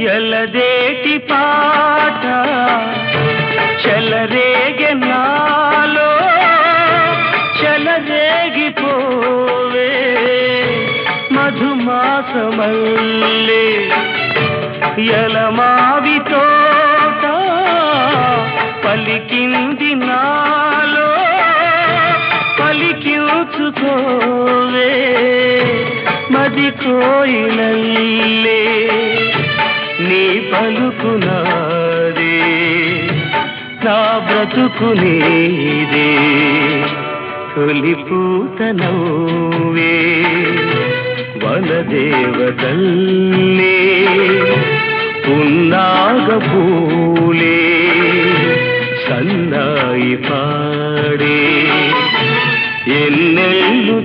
ఎలదేటి పాట చెలరేగే నాలో చెలరేగిపోవే మధుమాసమల్లే ఎలమావి తోట పలికింది నాలో పలికించుకోవే మది కోయిలల్లే నీ పలుకునాదే నా బ్రతుకు నీదే తొలి పూత నవ్వే వనదేవతల్లే పున్నాగ పూలే సన్నాయి పాడే ఎన్నెల్లు